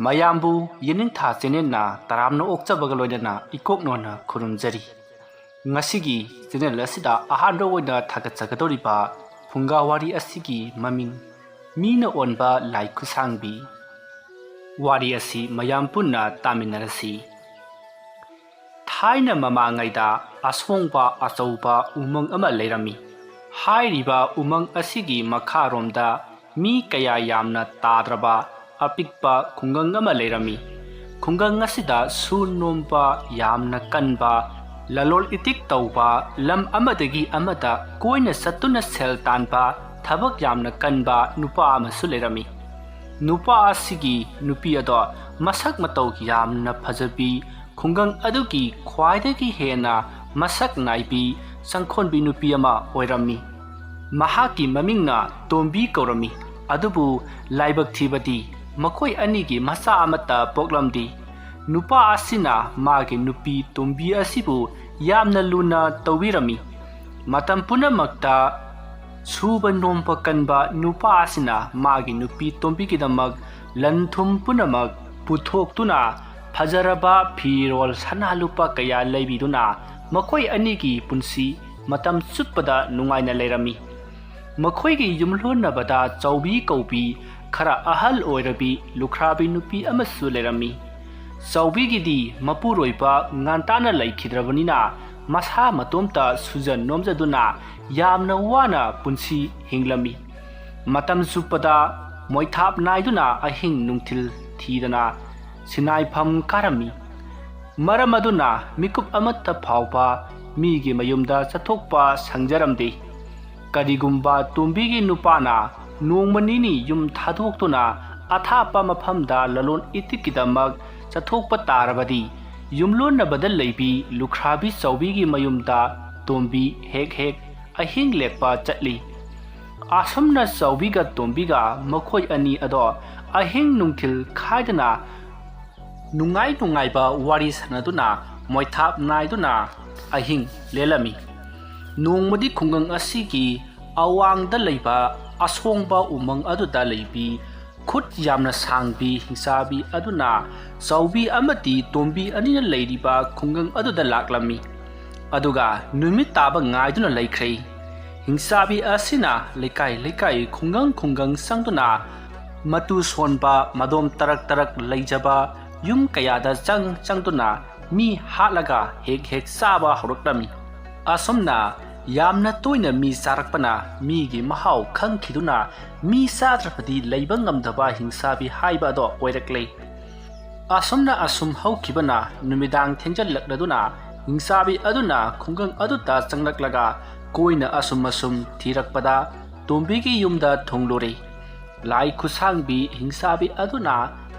Mayambu Yeningtha Chenena Taramno Okchabagaloidana Ikoknona Kurumjari Ngasigi Chenel Asida Ahando Wina Takatsagadoriba Phungga Wari Asigi Maming Meena onba khutsangbi Wari Asi Mayampuna Taminarasi Thaina Mamangaida Aswongba Asauba Umang Ama Lerami Hairiba Umang Asigi Makharomda Mi Kaya Yamna Tadraba Apikpa khungang ama lerami khungang asida su nomba yamna kanba lalol itik tauba lam amadagi amada koina satuna sel tanba thabak yamna kanba nupa amasu lerami nupa asigi nupi ado masak matau yamna phajabi khungang adugi khwaidagi hena masak naibi sangkhonbi nupi ama oirami mahaki mamingna tombi kaurami adubu laibak thibadi Makoi anigi masa amata poklamdi nupa asina magi nupi tombi asibu yamna luna tawirami matam punamakta suba nompa kanba nupa asina magi nupi tombi kidamag lanthum punamak puthoktuna phajaraba phirol sanalupa kaya leibiduna makoi anigi punsi matam chutpada nungaina lerami makoi gi yumlonabada chaubi kaubi Khara ahal oirabi lukhrabi nupi amasu lerami Saubigidi mapuroiba ngantana laikhidrabanina masa matomta sujan nomjaduna yamna wana punsi hinglami matam supada moithap naiduna ahing nungthil thidana sinaifam karami maramaduna mikup amatta phawpa migi mayumda chathokpa sangjaramde karigumba tumbigi nupana Nongmanini yum thadhoktuna athapa mafamda lalon itikidamag chathokpa tarabadi yumlon na badal leibi lukhrabi chawbigi mayumda tombi hek ahing lekpa chatli asamna chawbiga tombiga makhoi ani ado ahing nungthil khaidana nungai ba wari sanaduna moithap naiduna ahing lelami nongmadi khungang asigi awangda leiba Aswongba umang aduda leibi khut yamna sangbi hingsabi aduna chawbi amati tombi anina leiriba khungang aduda laklami aduga numit taba ngaiduna laikhrei hingsabi asina lekai khungang sangduna matu sonba madom tarak leijaba yum kayada changduna mi halaga hek saba horoklami asomna Yamna toina mi sarakpana migi mahau khangkhiduna mi sadrapadi leibangam daba hingsabi haiba do oirakle asomna asum haukibana numidang thengjal lakladuna hingsabi aduna khungang aduta changlaklaga koina asum thirakpada tombigi yumda thonglore lai khutsangbi hingsabi aduna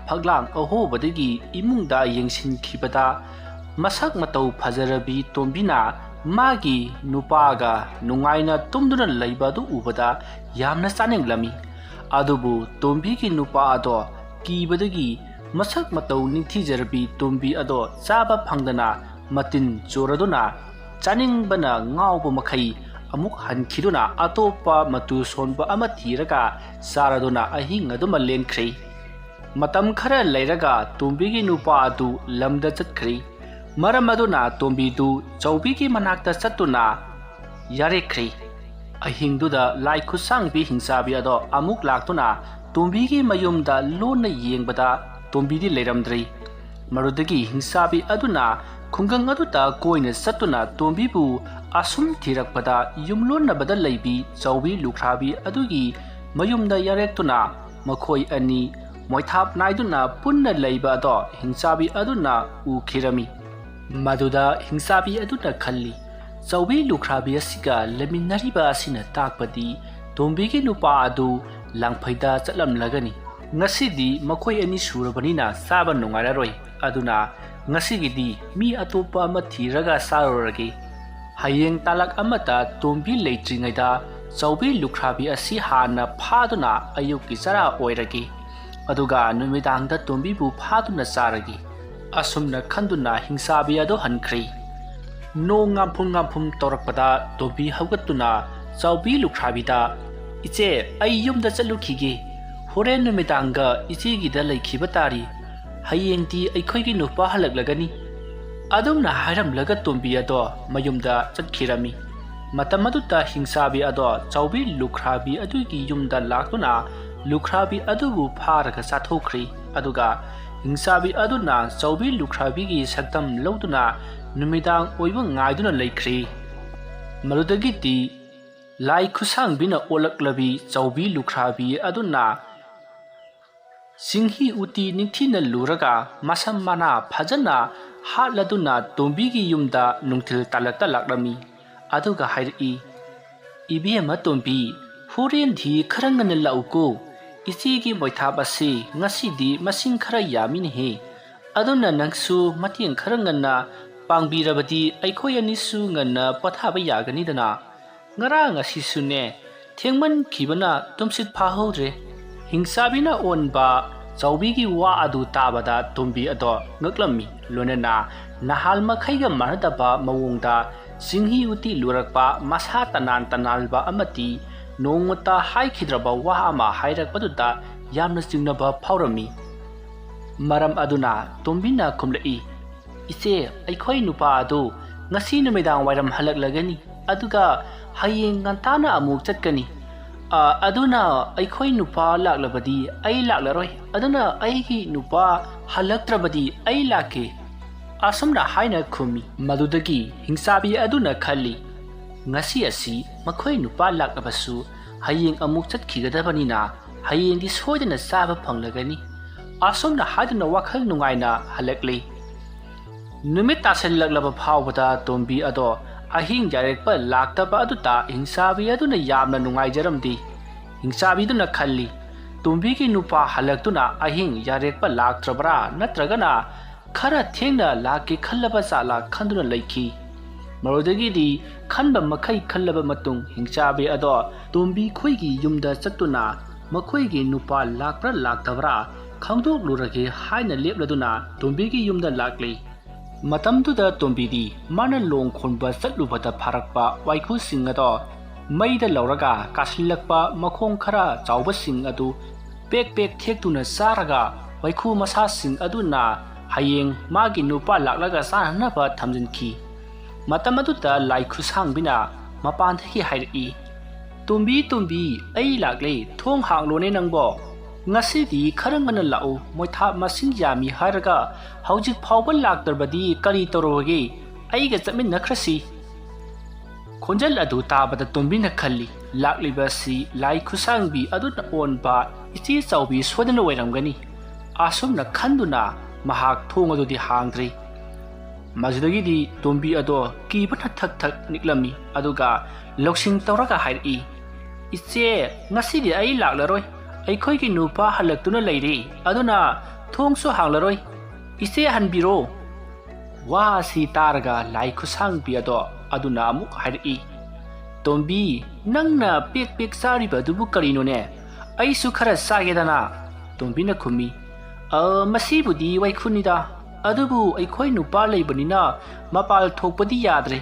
phaglang ahobadagi imungda yengsin khibada masak matau phajarabi tombina Magi nupaga nungaina tumduna leibadu ubada yamna chaninglami adubu tombigi nupa ado kibadagi masak matau ningthijarabi tombi ado chaba phangdana matin choraduna chaningbana ngawba makhai amuk hankhiduna atopa matu sonba ama thiraga saraduna ahing aduma lenkhre matam khara leiraga tombigi nupa adu lamda chatkhre Maramaduna tombidu chawbigi manakta chatuna yarekhri ahingduda lai khutsangbi hingsabi ado amuk laktuna tombigi mayumda lonna yengbada tombidi leiramdri marudagi hingsabi aduna khungang aduta koina chatuna tombibu asum thirakpada yumlonna badal leibi chawbi lukhrabi adugi mayumda yarektuna makhoi ani moithap naiduna punna leiba ado hingsabi aduna ukhirami Maduda hingsabi aduna khalli chawbi lukhrabi asiga leminariba asina takpadi tombigi nupa adu langphaida chatlamlagani ngasidi makhoi ani surabanina saba nungararoi aduna ngasigidi mi atopa ama thiraga sarorage hayeng talak amata tombi leitringaida Chaobi ꯂꯨꯈ꯭ꯔꯥꯕꯤ ꯑꯁꯤ ꯍꯥꯟꯅ ꯐꯥꯗꯨꯅ ꯑꯌꯨꯛꯀꯤ ꯆꯔꯥ ꯑꯣꯏꯔꯒꯦ ꯑꯗꯨꯒ ꯅꯨꯃꯤꯗꯥꯡꯗ ꯇꯣꯝꯕꯤꯕꯨ ꯐꯥꯗꯨꯅ ꯆꯥꯔꯒꯦ ꯑꯁꯨꯝꯅ ꯈꯟꯗꯨꯅ ꯍꯤꯡꯁꯥꯕꯤ ꯑꯗꯨ ꯍꯟꯈ꯭ꯔꯦ ꯅꯣꯡ ꯉꯥꯝꯐꯨꯝ ꯇꯧꯔꯛꯄꯗ ꯇꯣꯝꯕꯤ ꯍꯧꯒꯠꯇꯨꯅ ꯆꯧꯕꯤ ꯂꯨꯈ꯭ꯔꯥꯕꯤꯗ ꯏꯆꯦ ꯑꯩ ꯌꯨꯝꯗ ꯆꯠꯂꯨꯈꯤꯒꯦ ꯍꯣꯔꯦꯟ ꯅꯨꯃꯤꯗꯥꯡꯒ ꯏꯆꯦꯒꯤꯗ ꯂꯩꯈꯤꯕ ꯇꯥꯔꯤ ꯍꯌꯦꯡꯗꯤ ꯑꯩꯈꯣꯏꯒꯤ ꯅꯨꯄꯥ ꯍꯜꯂꯛꯂꯒꯅꯤ ꯑꯗꯨꯝꯅ ꯍꯥꯏꯔꯝꯂꯒ ꯇꯣꯝꯕꯤ ꯑꯗꯣ ꯃꯌꯨꯝꯗ ꯆꯠꯈꯤꯔꯝꯃꯤ ꯃꯇꯝ ꯑꯗꯨꯗ ꯍꯤꯡꯁꯥꯕꯤ ꯑꯗꯣ ꯆꯧꯕꯤ ꯂꯨꯈ꯭ꯔꯥꯕꯤ ꯑꯗꯨꯒꯤ ꯌꯨꯝꯗ ꯂꯥꯛꯇꯨꯅ ꯂꯨꯈ꯭ꯔꯥꯕꯤ ꯑꯗꯨꯕꯨ ꯐꯥꯔꯒ ꯆꯥꯊꯣꯛꯈ꯭ꯔꯤ ꯑꯗꯨꯒ ꯍꯤꯡꯁꯥꯕꯤ ꯑꯗꯨꯅ ꯆꯧꯕꯤ ꯂꯨꯈ꯭ꯔꯥꯕꯤꯒꯤ ꯁꯛꯇꯝ ꯂꯧꯗꯨꯅ ꯅꯨꯃꯤꯗꯥꯡ ꯑꯣꯏꯕ ꯉꯥꯏꯗꯨꯅ ꯂꯩꯈ꯭ꯔꯤ ꯃꯗꯨꯗꯒꯤꯗꯤ ꯂꯥꯏ ꯈꯨꯠꯁꯥꯡꯕꯤꯅ ꯑꯣꯜꯂꯛꯂꯕꯤ ꯆꯧꯕꯤ ꯂꯨꯈ꯭ꯔꯥꯕꯤ ꯑꯗꯨꯅ ꯆꯤꯡꯍꯤ ꯎꯇꯤ ꯅꯤꯡꯊꯤꯅ ꯂꯨꯔꯒ ꯃꯁꯝ ꯃꯅꯥ ꯐꯖꯅ ꯍꯥꯠꯂꯗꯨꯅ ꯇꯣꯝꯕꯤꯒꯤ ꯌꯨꯝꯗ ꯅꯨꯡꯊꯤꯜ ꯇꯥꯜꯂꯛꯇ ꯂꯥꯛꯂꯝꯃꯤ ꯑꯗꯨꯒ ꯍꯥꯏꯔꯛꯏ ꯏꯕꯦꯝꯃ ꯇꯣꯝꯕꯤ ꯍꯣꯔꯦꯟꯗꯤ ꯈꯔ ꯉꯟꯅ ꯂꯥꯛꯎꯀꯣ ꯏꯆꯦꯒꯤ ꯃꯣꯏꯊꯥꯞ ꯑꯁꯤ ꯉꯁꯤꯗꯤ ꯃꯁꯤꯡ ꯈꯔ ꯌꯥꯝꯃꯤꯅꯦꯍꯦ ꯑꯗꯨꯅ ꯅꯪꯁꯨ ꯃꯇꯦꯡ ꯈꯔ ꯉꯟꯅ ꯄꯥꯡꯕꯤꯔꯕꯗꯤ ꯑꯩꯈꯣꯏ ꯑꯅꯤꯁꯨ ꯉꯟꯅ ꯄꯣꯊꯥꯕ ꯌꯥꯒꯅꯤꯗꯅ ꯉꯔꯥꯡ ꯑꯁꯤꯁꯨꯅꯦ ꯊꯦꯡꯃꯟꯈꯤꯕꯅ ꯇꯨꯝꯁꯤꯠ ꯐꯥꯍꯧꯗ꯭ꯔꯦ ꯍꯤꯡꯁꯥꯕꯤꯅ ꯑꯣꯟꯕ ꯆꯧꯕꯤꯒꯤ ꯋꯥ ꯑꯗꯨ ꯇꯥꯕꯗ ꯇꯣꯝꯕꯤ ꯑꯗꯣ ꯉꯛꯂꯝꯃꯤ ꯂꯣꯏꯅꯅ ꯅꯍꯥꯜ ꯃꯈꯩꯒ ꯃꯥꯟꯅꯗꯕ ꯃꯑꯣꯡꯗ ꯆꯤꯡꯍꯤ ꯎꯇꯤ ꯂꯨꯔꯛꯄ ꯃꯁꯥ ꯇꯅꯥꯟꯕ ꯑꯃꯗꯤ ꯅꯣꯡꯃꯇ ꯍꯥꯏꯈꯤꯗ꯭ꯔꯕ ꯋꯥ ꯑꯃ ꯍꯥꯏꯔꯛꯄꯗꯨꯗ ꯌꯥꯝꯅ ꯆꯤꯡꯅꯕ ꯐꯥꯎꯔꯝꯃꯤ ꯃꯔꯝ ꯑꯗꯨꯅ ꯇꯣꯝꯕꯤꯅ ꯈꯨꯝꯂꯛꯏ ꯏꯆꯦ ꯑꯩꯈꯣꯏ ꯅꯨꯄꯥ ꯑꯗꯨ ꯉꯁꯤ ꯅꯨꯃꯤꯗꯥꯡ ꯋꯥꯏꯔꯝ ꯍꯜꯂꯛꯂꯒꯅꯤ ꯑꯗꯨꯒ ꯍꯌꯦꯡ ꯉꯟꯇꯥꯅ ꯑꯃꯨꯛ ꯆꯠꯀꯅꯤ ꯑꯗꯨꯅ ꯑꯩꯈꯣꯏ ꯅꯨꯄꯥ ꯂꯥꯛꯂꯕꯗꯤ ꯑꯩ ꯂꯥꯛꯂꯔꯣꯏ ꯑꯗꯨꯅ ꯑꯩꯒꯤ ꯅꯨꯄꯥ ꯍꯜꯂꯛꯇ꯭ꯔꯕꯗꯤ ꯑꯩ ꯂꯥꯛꯀꯦ ꯑꯁꯨꯝꯅ ꯍꯥꯏꯅ ꯈꯨꯝꯃꯤ ꯃꯗꯨꯗꯒꯤ ꯍꯤꯡꯁꯥꯕꯤ ꯑꯗꯨꯅ ꯈꯜꯂꯤ ꯉꯁꯤ ꯑꯁꯤ ꯃꯈꯣꯏ ꯅꯨꯄꯥ ꯂꯥꯛꯂꯕꯁꯨ ꯍꯌꯦꯡ ꯑꯃꯨꯛ ꯆꯠꯈꯤꯒꯗꯕꯅꯤꯅ ꯍꯌꯦꯡꯗꯤ ꯁꯣꯏꯗꯅ ꯆꯥꯕ ꯐꯪꯂꯒꯅꯤ ꯑꯁꯨꯝꯅ ꯍꯥꯏꯗꯨꯅ ꯋꯥꯈꯜ ꯅꯨꯡꯉꯥꯏꯅ ꯍꯜꯂꯛꯂꯤ ꯅꯨꯃꯤꯠ ꯇꯥꯁꯤꯜꯂꯛꯂꯕ ꯐꯥꯎꯕꯗ ꯇꯣꯝꯕꯤ ꯑꯗꯣ ꯑꯍꯤꯡ ꯌꯥꯔꯦꯛꯄ ꯂꯥꯛꯇꯕ ꯑꯗꯨꯗ ꯍꯤꯡꯁꯥꯕꯤ ꯑꯗꯨꯅ ꯌꯥꯝꯅ ꯅꯨꯡꯉꯥꯏꯖꯔꯝꯗꯦ ꯍꯤꯡꯁꯥꯕꯤꯗꯨꯅ ꯈꯜꯂꯤ ꯇꯣꯝꯕꯤꯒꯤ ꯅꯨꯄꯥ ꯍꯜꯂꯛꯇꯨꯅ ꯑꯍꯤꯡ ꯌꯥꯔꯦꯛꯄ ꯂꯥꯛꯇ꯭ꯔꯕ꯭ꯔꯥ ꯅꯠꯇ꯭ꯔꯒꯅ ꯈꯔ ꯊꯦꯡꯅ ꯂꯥꯛꯀꯦ ꯈꯜꯂꯕ ꯖꯥꯠꯂꯥ ꯈꯟꯗꯨꯅ ꯂꯩꯈꯤ ꯃꯗꯨꯗꯒꯤꯗꯤ ꯈꯟꯕ ꯃꯈꯩ ꯈꯜꯂꯕ ꯃꯇꯨꯡ ꯍꯤꯡꯁꯥꯕꯤ ꯑꯗꯣ ꯇꯣꯝꯕꯤ ꯈꯣꯏꯒꯤ ꯌꯨꯝꯗ ꯆꯠꯇꯨꯅ ꯃꯈꯣꯏꯒꯤ ꯅꯨꯄꯥ ꯂꯥꯛꯄ꯭ꯔꯥ ꯂꯥꯛꯇꯕ꯭ꯔꯥ ꯈꯪꯗꯣꯛꯂꯨꯔꯒꯦ ꯍꯥꯏꯅ ꯂꯦꯞꯂꯗꯨꯅ ꯇꯣꯝꯕꯤꯒꯤ ꯌꯨꯝꯗ ꯂꯥꯛꯂꯤ ꯃꯇꯝꯗꯨꯗ ꯇꯣꯝꯕꯤꯗꯤ ꯃꯥꯅ ꯂꯣꯡ ꯈꯣꯟꯕ ꯆꯠꯂꯨꯕꯗ ꯐꯥꯔꯛꯄ ꯋꯥꯏꯈꯨꯁꯤꯡ ꯑꯗꯣ ꯃꯩꯗ ꯂꯧꯔꯒ ꯀꯥꯁꯤꯜꯂꯛꯄ ꯃꯈꯣꯡ ꯈꯔ ꯆꯥꯎꯕꯁꯤꯡ ꯑꯗꯨ ꯄꯦꯛ ꯊꯦꯛꯇꯨꯅ ꯆꯥꯔꯒ ꯋꯥꯏꯈꯨ ꯃꯁꯥꯁꯤꯡ ꯑꯗꯨꯅ ꯍꯌꯦꯡ ꯃꯥꯒꯤ ꯅꯨꯄꯥ ꯂꯥꯛꯂꯒ ꯆꯥꯅꯅꯕ ꯊꯝꯖꯤꯟꯈꯤ ꯃꯇꯝ ꯑꯗꯨꯗ ꯂꯥꯏ ꯈꯨꯠꯁꯥꯡꯕꯤꯅ ꯃꯄꯥꯟꯗꯒꯤ ꯍꯥꯏꯔꯛꯏ ꯇꯣꯝꯕꯤ ꯑꯩ ꯂꯥꯛꯂꯦ ꯊꯣꯡ ꯍꯥꯡꯂꯣꯅꯦ ꯅꯪꯕꯣ ꯉꯁꯤꯗꯤ ꯈꯔ ꯉꯟꯅ ꯂꯥꯛꯎ ꯃꯣꯏꯊꯥꯞ ꯃꯁꯤꯡ ꯌꯥꯝꯃꯤ ꯍꯥꯏꯔꯒ ꯍꯧꯖꯤꯛ ꯐꯥꯎꯕ ꯂꯥꯛꯇ꯭ꯔꯕꯗꯤ ꯀꯔꯤ ꯇꯧꯔꯨꯔꯒꯦ ꯑꯩꯒ ꯆꯠꯃꯤꯟꯅꯈ꯭ꯔꯁꯤ ꯈꯣꯟꯖꯦꯜ ꯑꯗꯨ ꯇꯥꯕꯗ ꯇꯣꯝꯕꯤꯅ ꯈꯜꯂꯤ ꯂꯥꯛꯂꯤꯕꯁꯤ ꯂꯥꯏ ꯈꯨꯠꯁꯥꯡꯕꯤ ꯑꯗꯨꯅ ꯑꯣꯟꯕ ꯏꯆꯦ ꯆꯧꯕꯤ ꯁꯣꯏꯗꯅ ꯑꯣꯏꯔꯝꯒꯅꯤ ꯑꯁꯨꯝꯅ ꯈꯟꯗꯨꯅ ꯃꯍꯥꯛ ꯊꯣꯡ ꯑꯗꯨꯗꯤ ꯍꯥꯡꯗ꯭ꯔꯤ ꯃꯗꯨꯗꯒꯤꯗꯤ ꯇꯣꯝꯕꯤ ꯑꯗꯣ ꯀꯤꯕꯅ ꯊꯛ ꯅꯤꯛꯂꯝꯃꯤ ꯑꯗꯨꯒ ꯂꯧꯁꯤꯡ ꯇꯧꯔꯒ ꯍꯥꯏꯔꯛꯏ ꯏꯆꯦ ꯉꯁꯤꯗꯤ ꯑꯩ ꯂꯥꯛꯂꯔꯣꯏ ꯑꯩꯈꯣꯏꯒꯤ ꯅꯨꯄꯥ ꯍꯜꯂꯛꯇꯨꯅ ꯂꯩꯔꯤ ꯑꯗꯨꯅ ꯊꯣꯡꯁꯨ ꯍꯥꯡꯂꯔꯣꯏ ꯏꯆꯦ ꯍꯟꯕꯤꯔꯣ ꯋꯥ ꯑꯁꯤ ꯇꯥꯔꯒ ꯂꯥꯏ ꯈꯨꯠꯁꯥꯡꯕꯤ ꯑꯗꯨꯅ ꯑꯃꯨꯛ ꯍꯥꯏꯔꯛꯏ ꯇꯣꯝꯕꯤ ꯅꯪꯅ ꯄꯦꯛ ꯆꯥꯔꯤꯕ ꯑꯗꯨꯕꯨ ꯀꯔꯤꯅꯣꯅꯦ ꯑꯩꯁꯨ ꯈꯔ ꯆꯥꯒꯦꯗꯅ ꯇꯣꯝꯕꯤꯅ ꯈꯨꯝꯃꯤ ꯃꯁꯤꯕꯨꯗꯤ ꯋꯥꯏꯈꯨꯅꯤꯗ ꯑꯗꯨꯕꯨ ꯑꯩꯈꯣꯏ ꯅꯨꯄꯥ ꯂꯩꯕꯅꯤꯅ ꯃꯄꯥꯜ ꯊꯣꯛꯄꯗꯤ ꯌꯥꯗ꯭ꯔꯦ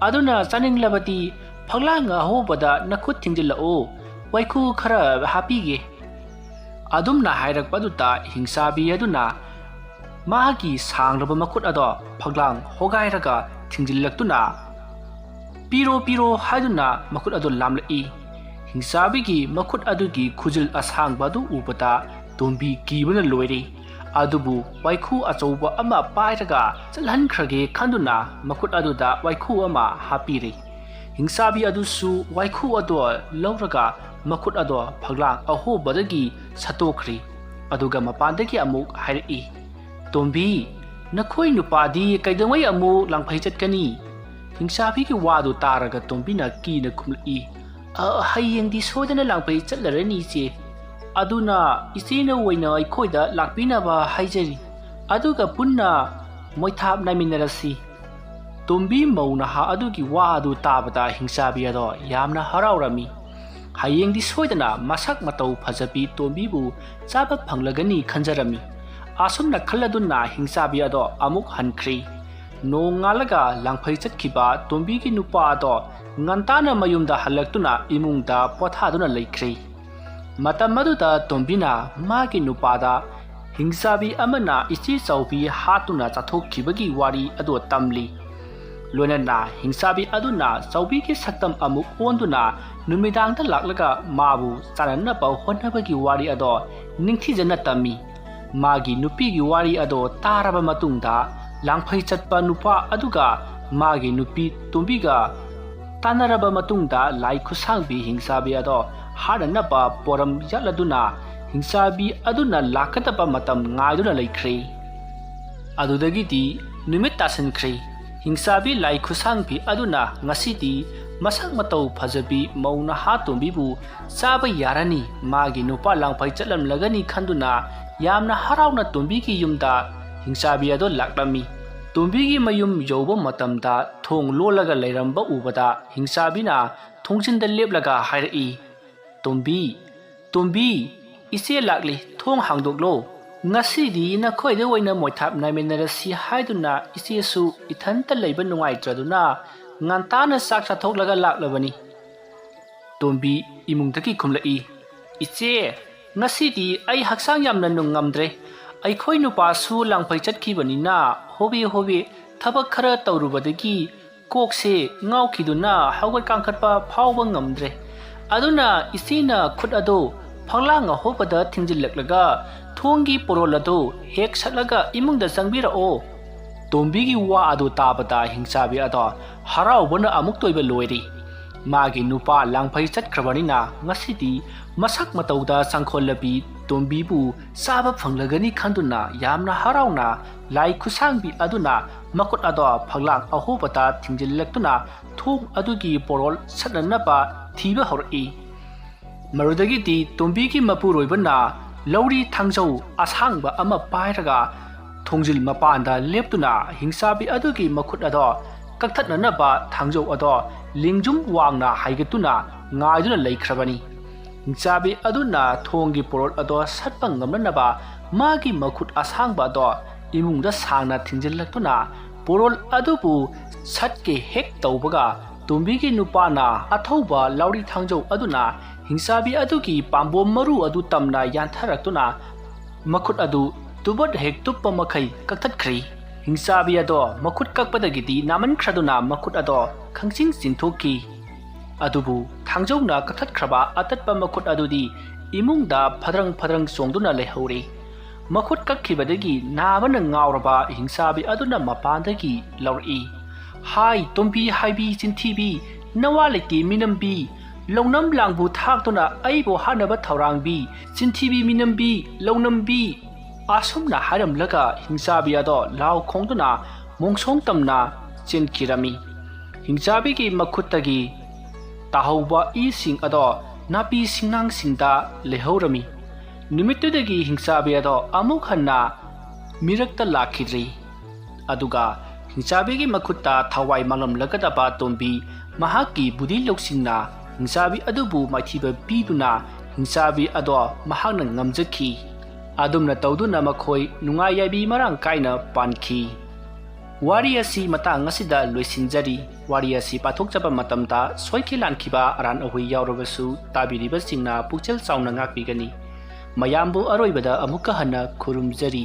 ꯑꯗꯨꯅ ꯆꯥꯅꯤꯡꯂꯕꯗꯤ ꯐꯛꯂꯥꯡ ꯑꯍꯣꯕꯗ ꯅꯈꯨꯠ ꯊꯤꯡꯖꯤꯜꯂꯛꯑꯣ ꯋꯥꯏꯈꯨ ꯈꯔ ꯍꯥꯞꯄꯤꯒꯦ ꯑꯗꯨꯝꯅ ꯍꯥꯏꯔꯛꯄꯗꯨꯗ ꯍꯤꯡꯁꯥꯕꯤ ꯑꯗꯨꯅ ꯃꯥꯒꯤ ꯁꯥꯡꯂꯕ ꯃꯈꯨꯠ ꯑꯗꯣ ꯐꯛꯂꯥꯡ ꯍꯣꯒꯥꯏꯔꯒ ꯊꯤꯡꯖꯤꯜꯂꯛꯇꯨꯅ ꯄꯤꯔꯣ ꯍꯥꯏꯗꯨꯅ ꯃꯈꯨꯠ ꯑꯗꯨ ꯂꯥꯝꯂꯛꯏ ꯍꯤꯡꯁꯥꯕꯤꯒꯤ ꯃꯈꯨꯠ ꯑꯗꯨꯒꯤ ꯈꯨꯖꯤꯜ ꯑꯁꯥꯡꯕ ꯑꯗꯨ ꯎꯕꯗ ꯇꯣꯝꯕꯤ ꯀꯤꯕꯅ ꯂꯣꯏꯔꯦ ꯑꯗꯨꯕꯨ ꯋꯥꯏꯈꯨ ꯑꯆꯧꯕ ꯑꯃ ꯄꯥꯏꯔꯒ ꯆꯠꯍꯟꯈ꯭ꯔꯒꯦ ꯈꯟꯗꯨꯅ ꯃꯈꯨꯠ ꯑꯗꯨꯗ ꯋꯥꯏꯈꯨ ꯑꯃ ꯍꯥꯞꯄꯤꯔꯦ ꯍꯤꯡꯁꯥꯕꯤ ꯑꯗꯨꯁꯨ ꯋꯥꯏꯈꯨ ꯑꯗꯣ ꯂꯧꯔꯒ ꯃꯈꯨꯠ ꯑꯗꯣ ꯐꯛꯂꯥꯡ ꯑꯍꯣꯕꯗꯒꯤ ꯁꯠꯇꯣꯛꯈ꯭ꯔꯤ ꯑꯗꯨꯒ ꯃꯄꯥꯟꯗꯒꯤ ꯑꯃꯨꯛ ꯍꯥꯏꯔꯛꯏ ꯇꯣꯝꯕꯤ ꯅꯈꯣꯏ ꯅꯨꯄꯥꯗꯤ ꯀꯩꯗꯧꯉꯩ ꯑꯃꯨꯛ ꯂꯥꯡꯐꯩ ꯆꯠꯀꯅꯤ ꯍꯤꯡꯁꯥꯕꯤꯒꯤ ꯋꯥꯗꯨ ꯇꯥꯔꯒ ꯇꯣꯝꯕꯤꯅ ꯀꯤꯅ ꯈꯨꯝꯂꯛꯏ ꯍꯌꯦꯡꯗꯤ ꯁꯣꯏꯗꯅ ꯂꯥꯡꯐꯩ ꯆꯠꯂꯔꯅꯤ ꯏꯆꯦ ꯑꯗꯨꯅ ꯏꯆꯦꯅ ꯑꯣꯏꯅ ꯑꯩꯈꯣꯏꯗ ꯂꯥꯛꯄꯤꯅꯕ ꯍꯥꯏꯖꯔꯤ ꯑꯗꯨꯒ ꯄꯨꯟꯅ ꯃꯣꯏꯊꯥꯞ ꯅꯥꯏꯃꯤꯟꯅꯔꯁꯤ ꯇꯣꯝꯕꯤ ꯃꯧ ꯅꯍꯥ ꯑꯗꯨꯒꯤ ꯋꯥ ꯑꯗꯨ ꯇꯥꯕꯗ ꯍꯤꯡꯁꯥꯕꯤ ꯑꯗꯣ ꯌꯥꯝꯅ ꯍꯔꯥꯎꯔꯝꯃꯤ ꯍꯌꯦꯡꯗꯤ ꯁꯣꯏꯗꯅ ꯃꯁꯛ ꯃꯇꯧ ꯐꯖꯕꯤ ꯇꯣꯝꯕꯤꯕꯨ ꯆꯥꯕ ꯐꯪꯂꯒꯅꯤ ꯈꯟꯖꯔꯝꯃꯤ꯫ ꯑꯁꯨꯝꯅ ꯈꯜꯂꯗꯨꯅ ꯍꯤꯡꯆꯥꯕꯤ ꯑꯗꯣ ꯑꯃꯨꯛ ꯍꯟꯈ꯭ꯔꯤ꯫ ꯅꯣꯡ ꯉꯥꯜꯂꯒ ꯂꯥꯡꯐꯩ ꯆꯠꯈꯤꯕ ꯇꯣꯝꯕꯤꯒꯤ ꯅꯨꯄꯥ ꯑꯗꯣ ꯉꯟꯇꯥꯅ ꯃꯌꯨꯝꯗ ꯍꯜꯂꯛꯇꯨꯅ ꯏꯃꯨꯡꯗ ꯄꯣꯊꯥꯗꯨꯅ ꯂꯩꯈ꯭ꯔꯤ꯫ ꯃꯇꯝ ꯑꯗꯨꯗ ꯇꯣꯝꯕꯤꯅ ꯃꯥꯒꯤ ꯅꯨꯄꯥꯗ ꯍꯤꯡꯆꯥꯕꯤ ꯑꯃꯅ ꯏꯆꯦ ꯆꯥꯎꯕꯤ ꯍꯥꯠꯇꯨꯅ ꯆꯥꯊꯣꯛꯈꯤꯕꯒꯤ ꯋꯥꯔꯤ ꯑꯗꯨ ꯇꯝꯂꯤ꯫ ꯂꯣꯏꯅꯅ ꯍꯤꯡꯆꯥꯕꯤ ꯑꯗꯨꯅ ꯆꯥꯎꯕꯤꯒꯤ ꯁꯛꯇꯝ ꯑꯃꯨꯛ ꯑꯣꯟꯗꯨꯅ ꯅꯨꯃꯤꯗꯥꯡꯗ ꯂꯥꯛꯂꯒ ꯃꯥꯕꯨ ꯆꯥꯅꯅꯕ ꯍꯣꯠꯅꯕꯒꯤ ꯋꯥꯔꯤ ꯑꯗꯣ ꯅꯤꯡꯊꯤꯖꯅ ꯇꯝꯃꯤ꯫ ꯃꯥꯒꯤ ꯅꯨꯄꯤꯒꯤ ꯋꯥꯔꯤ ꯑꯗꯣ ꯇꯥꯔꯕ ꯃꯇꯨꯡꯗ ꯂꯥꯡꯐꯩ ꯆꯠꯄ ꯅꯨꯄꯥ ꯑꯗꯨꯒ ꯃꯥꯒꯤ ꯅꯨꯄꯤ ꯇꯣꯝꯕꯤꯒ ꯇꯥꯟꯅꯔꯕ ꯃꯇꯨꯡꯗ ꯂꯥꯏ ꯈꯨꯠꯁꯥꯡꯕꯤ ꯍꯤꯡꯆꯥꯕꯤ ꯑꯗꯣ ꯍꯥꯠꯅꯅꯕ ꯄꯣꯔꯝ ꯌꯥꯠꯂꯗꯨꯅ ꯍꯤꯡꯆꯥꯕꯤ ꯑꯗꯨꯅ ꯂꯥꯛꯀꯗꯕ ꯃꯇꯝ ꯉꯥꯏꯗꯨꯅ ꯂꯩꯈ꯭ꯔꯤ꯫ ꯑꯗꯨꯗꯒꯤꯗꯤ ꯅꯨꯃꯤꯠ ꯇꯥꯁꯤꯟꯈ꯭ꯔꯤ꯫ ꯍꯤꯡꯆꯥꯕꯤ ꯂꯥꯏ ꯈꯨꯠꯁꯥꯡꯕꯤ ꯑꯗꯨꯅ ꯉꯁꯤꯗꯤ ꯃꯁꯛ ꯃꯇꯧ ꯐꯖꯕꯤ ꯃꯧ ꯅꯍꯥ ꯇꯣꯝꯕꯤꯕꯨ ꯆꯥꯕ ꯌꯥꯔꯅꯤ, ꯃꯥꯒꯤ ꯅꯨꯄꯥ ꯂꯥꯡꯐꯩ ꯆꯠꯂꯝꯂꯒꯅꯤ ꯈꯟꯗꯨꯅ ꯌꯥꯝꯅ ꯍꯔꯥꯎꯅ ꯇꯣꯝꯕꯤꯒꯤ ꯌꯨꯝꯗ ꯍꯤꯡꯆꯥꯕꯤ ꯑꯗꯣ ꯂꯥꯛꯂꯝꯃꯤ꯫ ꯇꯣꯝꯕꯤꯒꯤ ꯃꯌꯨꯝ ꯌꯧꯕ ꯃꯇꯝꯗ ꯊꯣꯡ ꯂꯣꯜꯂꯒ ꯂꯩꯔꯝꯕ ꯎꯕꯗ ꯍꯤꯡꯆꯥꯕꯤꯅ ꯊꯣꯡꯖꯤꯟꯗ ꯂꯦꯞꯂꯒ ꯍꯥꯏꯔꯛꯏ, "ꯇꯣꯝꯕꯤ, ꯇꯣꯝꯕꯤ, ꯏꯆꯦ ꯂꯥꯛꯂꯤ, ꯊꯣꯡ ꯍꯥꯡꯗꯣꯛꯂꯣ꯫ ꯉꯁꯤꯗꯤ ꯅꯈꯣꯏꯗ ꯑꯣꯏꯅ ꯃꯣꯏꯊꯥꯞ ꯅꯥꯏꯃꯤꯟꯅꯔꯁꯤ ꯍꯥꯏꯗꯨꯅ ꯏꯆꯦꯁꯨ ꯏꯊꯟꯇ ꯂꯩꯕ ꯅꯨꯡꯉꯥꯏꯇ꯭ꯔꯗꯨꯅ ꯉꯟꯇꯥꯅ ꯆꯥꯛ ꯆꯥꯊꯣꯛꯂꯒ ꯂꯥꯛꯂꯕꯅꯤ"꯫ ꯇꯣꯝꯕꯤ ꯏꯃꯨꯡꯗꯒꯤ ꯈꯨꯝꯂꯛꯏ, "ꯏꯆꯦ, ꯉꯁꯤꯗꯤ ꯑꯩ ꯍꯛꯆꯥꯡ ꯌꯥꯝꯅ ꯉꯝꯗ꯭ꯔꯦ꯫ ꯑꯩꯈꯣꯏ ꯅꯨꯄꯥꯁꯨ ꯂꯥꯡꯐꯩ ꯆꯠꯈꯤꯕꯅꯤꯅ ꯍꯣꯕꯦ ꯍꯣꯕꯦ ꯊꯕꯛ ꯈꯔ ꯇꯧꯔꯨꯕꯗꯒꯤ ꯀꯣꯛꯁꯦ ꯉꯥꯎꯈꯤꯗꯨꯅ ꯍꯧꯒꯠ ꯀꯥꯡꯈꯠꯄ ꯐꯥꯎꯕ ꯉꯝꯗ꯭ꯔꯦ꯫ ꯑꯗꯨꯅ ꯏꯆꯦꯅ ꯈꯨꯠ ꯑꯗꯣ ꯐꯛꯂꯥꯡ ꯑꯍꯣꯕꯗ ꯊꯤꯡꯖꯤꯜꯂꯛꯂꯒ ꯊꯣꯡꯒꯤ ꯄꯣꯔꯣꯜ ꯑꯗꯣ ꯍꯦꯛ ꯁꯠꯂꯒ ꯏꯃꯨꯡꯗ ꯆꯪꯕꯤꯔꯛꯑꯣ"꯫ ꯇꯣꯝꯕꯤꯒꯤ ꯋꯥ ꯑꯗꯨ ꯇꯥꯕꯗ ꯍꯤꯡꯆꯥꯕꯤ ꯑꯗꯣ ꯍꯔꯥꯎꯕꯅ ꯑꯃꯨꯛ ꯇꯣꯏꯕ ꯂꯣꯏꯔꯤ꯫ ꯃꯥꯒꯤ ꯅꯨꯄꯥ ꯂꯥꯡꯐꯩ ꯆꯠꯈ꯭ꯔꯕꯅꯤꯅ ꯉꯁꯤꯗꯤ ꯃꯁꯛ ꯃꯇꯧꯗ ꯆꯪꯈꯣꯜꯂꯕꯤ ꯇꯣꯝꯕꯤꯕꯨ ꯆꯥꯕ ꯐꯪꯂꯒꯅꯤ ꯈꯟꯗꯨꯅ ꯌꯥꯝꯅ ꯍꯔꯥꯎꯅ ꯂꯥꯏ ꯈꯨꯠꯁꯥꯡꯕꯤ ꯑꯗꯨꯅ ꯃꯈꯨꯠ ꯑꯗꯣ ꯐꯛꯂꯥꯡ ꯑꯍꯣꯕꯗ ꯊꯤꯡꯖꯤꯜꯂꯛꯇꯨꯅ ꯊꯣꯡ ꯑꯗꯨꯒꯤ ꯄꯣꯔꯣꯜ ꯁꯠꯅꯅꯕ ꯊꯤꯕ ꯍꯧꯔꯛꯏ꯫ ꯃꯗꯨꯗꯒꯤꯗꯤ ꯇꯣꯝꯕꯤꯒꯤ ꯃꯄꯨꯔꯣꯏꯕꯅ ꯂꯧꯔꯤ ꯊꯥꯡꯖꯧ ꯑꯁꯥꯡꯕ ꯑꯃ ꯄꯥꯏꯔꯒ ꯊꯣꯡꯖꯤꯜ ꯃꯄꯥꯟꯗ ꯂꯦꯞꯇꯨꯅ ꯍꯤꯡꯆꯥꯕꯤ ꯑꯗꯨꯒꯤ ꯃꯈꯨꯠ ꯑꯗꯣ ꯀꯛꯊꯠꯅꯅꯕ ꯊꯥꯡꯖꯧ ꯑꯗꯣ ꯂꯦꯡꯖꯨꯝ ꯋꯥꯡꯅ ꯍꯥꯏꯒꯠꯇꯨꯅ ꯉꯥꯏꯗꯨꯅ ꯂꯩꯈ꯭ꯔꯕꯅꯤ꯫ ꯍꯤꯡꯆꯥꯕꯤ ꯑꯗꯨꯅ ꯊꯣꯡꯒꯤ ꯄꯣꯔꯣꯜ ꯑꯗꯣ ꯁꯠꯄ ꯉꯝꯅꯅꯕ ꯃꯥꯒꯤ ꯃꯈꯨꯠ ꯑꯁꯥꯡꯕ ꯑꯗꯣ ꯏꯃꯨꯡꯗ ꯁꯥꯡꯅ ꯊꯤꯡꯖꯤꯜꯂꯛꯇꯨꯅ ꯄꯣꯔꯣꯜ ꯑꯗꯨꯕꯨ ꯁꯠꯀꯦ ꯍꯦꯛ ꯇꯧꯕꯒ ꯇꯣꯝꯕꯤꯒꯤ ꯅꯨꯄꯥꯅ ꯑꯊꯧꯕ ꯂꯧꯔꯤ ꯊꯥꯡꯖꯧ ꯑꯗꯨꯅ ꯍꯤꯡꯆꯥꯕꯤ ꯑꯗꯨꯒꯤ ꯄꯥꯝꯕꯣꯝ ꯃꯔꯨ ꯑꯗꯨ ꯇꯝꯅ ꯌꯥꯟꯊꯔꯛꯇꯨꯅ ꯃꯈꯨꯠ ꯑꯗꯨ ꯇꯨꯕꯠ ꯍꯦꯛ ꯇꯨꯞꯄ ꯃꯈꯩ ꯀꯛꯊꯠꯈ꯭ꯔꯤ꯫ ꯍꯤꯡꯆꯥꯕꯤ ꯑꯗꯣ ꯃꯈꯨꯠ ꯀꯛꯄꯗꯒꯤꯗꯤ ꯅꯥꯃꯟꯈ꯭ꯔꯗꯨꯅ ꯃꯈꯨꯠ ꯑꯗꯣ ꯈꯪꯆꯤꯡ ꯆꯤꯡꯊꯣꯛꯈꯤ꯫ ꯑꯗꯨꯕꯨ ꯊꯥꯡꯖꯧꯅ ꯀꯛꯊꯠꯈ꯭ꯔꯕ ꯑꯇꯠꯄ ꯃꯈꯨꯠ ꯑꯗꯨꯗꯤ ꯏꯃꯨꯡꯗ ꯐꯗ꯭ꯔꯪ ꯐꯗ꯭ꯔꯪ ꯆꯣꯡꯗꯨꯅ ꯂꯩꯍꯧꯔꯤ꯫ ꯃꯈꯨꯠ ꯀꯛꯈꯤꯕꯗꯒꯤ ꯅꯥꯕꯅ ꯉꯥꯎꯔꯕ ꯍꯤꯡꯆꯥꯕꯤ ꯑꯗꯨꯅ ꯃꯄꯥꯟꯗꯒꯤ ꯂꯧꯔꯛꯏ, "ꯍꯥꯏ ꯇꯣꯝꯕꯤ ꯍꯥꯏꯕꯤ ꯆꯤꯟꯊꯤꯕꯤ, ꯅꯋꯥ ꯂꯩꯇꯦ ꯃꯤꯅꯝꯕꯤ, ꯂꯧꯅꯝ ꯂꯥꯡꯕꯨ ꯊꯥꯛꯇꯨꯅ ꯑꯩꯕꯨ ꯍꯥꯠꯅꯕ ꯊꯧꯔꯥꯡꯕꯤ, ꯆꯤꯟꯊꯤꯕꯤ ꯃꯤꯅꯝꯕꯤ, ꯂꯧꯅꯝꯕꯤ"꯫ ꯑꯁꯨꯝꯅ ꯍꯥꯏꯔꯝꯂꯒ ꯍꯤꯡꯆꯥꯕꯤ ꯑꯗꯣ ꯂꯥꯎ ꯈꯣꯡꯗꯨꯅ ꯃꯣꯡꯁꯣꯡ ꯇꯝꯅ ꯆꯦꯟꯈꯤꯔꯝꯃꯤ꯫ ꯍꯤꯡꯆꯥꯕꯤꯒꯤ ꯃꯈꯨꯠꯇꯒꯤ ꯇꯥꯍꯧꯕ ꯏꯁꯤꯡ ꯑꯗꯣ ꯅꯥꯄꯤ ꯁꯤꯡꯅꯥꯡꯁꯤꯡꯗ ꯂꯩꯍꯧꯔꯝꯃꯤ꯫ ꯅꯨꯃꯤꯠꯇꯨꯗꯒꯤ ꯍꯤꯡꯆꯥꯕꯤ ꯑꯗꯣ ꯑꯃꯨꯛ ꯍꯟꯅ ꯃꯤꯔꯛꯇ ꯂꯥꯛꯈꯤꯗ꯭ꯔꯤ꯫ ꯑꯗꯨꯒ ꯍꯤꯡꯆꯥꯕꯤꯒꯤ ꯃꯈꯨꯠꯇ ꯊꯋꯥꯏ ꯃꯥꯡꯂꯝꯂꯒꯗꯕ ꯇꯣꯝꯕꯤ ꯃꯍꯥꯛꯀꯤ ꯕꯨꯙꯤ ꯂꯧꯁꯤꯡꯅ ꯍꯤꯡꯆꯥꯕꯤ ꯑꯗꯨꯕꯨ ꯃꯥꯏꯊꯤꯕ ꯄꯤꯗꯨꯅ ꯍꯤꯡꯆꯥꯕꯤ ꯑꯗꯣ ꯃꯍꯥꯛꯅ ꯉꯝꯖꯈꯤ꯫ ꯑꯗꯨꯝꯅ ꯇꯧꯗꯨꯅ ꯃꯈꯣꯏ ꯅꯨꯡꯉꯥꯏ ꯌꯥꯏꯕꯤ ꯃꯔꯥꯡ ꯀꯥꯏꯅ ꯄꯥꯟꯈꯤ꯫ ꯋꯥꯔꯤ ꯑꯁꯤ ꯃꯇꯥꯡ ꯑꯁꯤꯗ ꯂꯣꯏꯁꯤꯟꯖꯔꯤ꯫ ꯋꯥꯔꯤ ꯑꯁꯤ ꯄꯥꯊꯣꯛꯆꯕ ꯃꯇꯝꯗ ꯁꯣꯏꯈꯤ ꯂꯥꯟꯈꯤꯕ ꯑꯔꯥꯟ ꯑꯍꯣꯏ ꯌꯥꯎꯔꯕꯁꯨ ꯇꯥꯕꯤꯔꯤꯕꯁꯤꯡꯅ ꯄꯨꯛꯆꯦꯜ ꯆꯥꯎꯅ ꯉꯥꯛꯄꯤꯒꯅꯤ꯫ ꯃꯌꯥꯝꯕꯨ ꯑꯔꯣꯏꯕꯗ ꯑꯃꯨꯛꯀ ꯍꯟꯅ ꯈꯨꯔꯨꯝꯖꯔꯤ꯫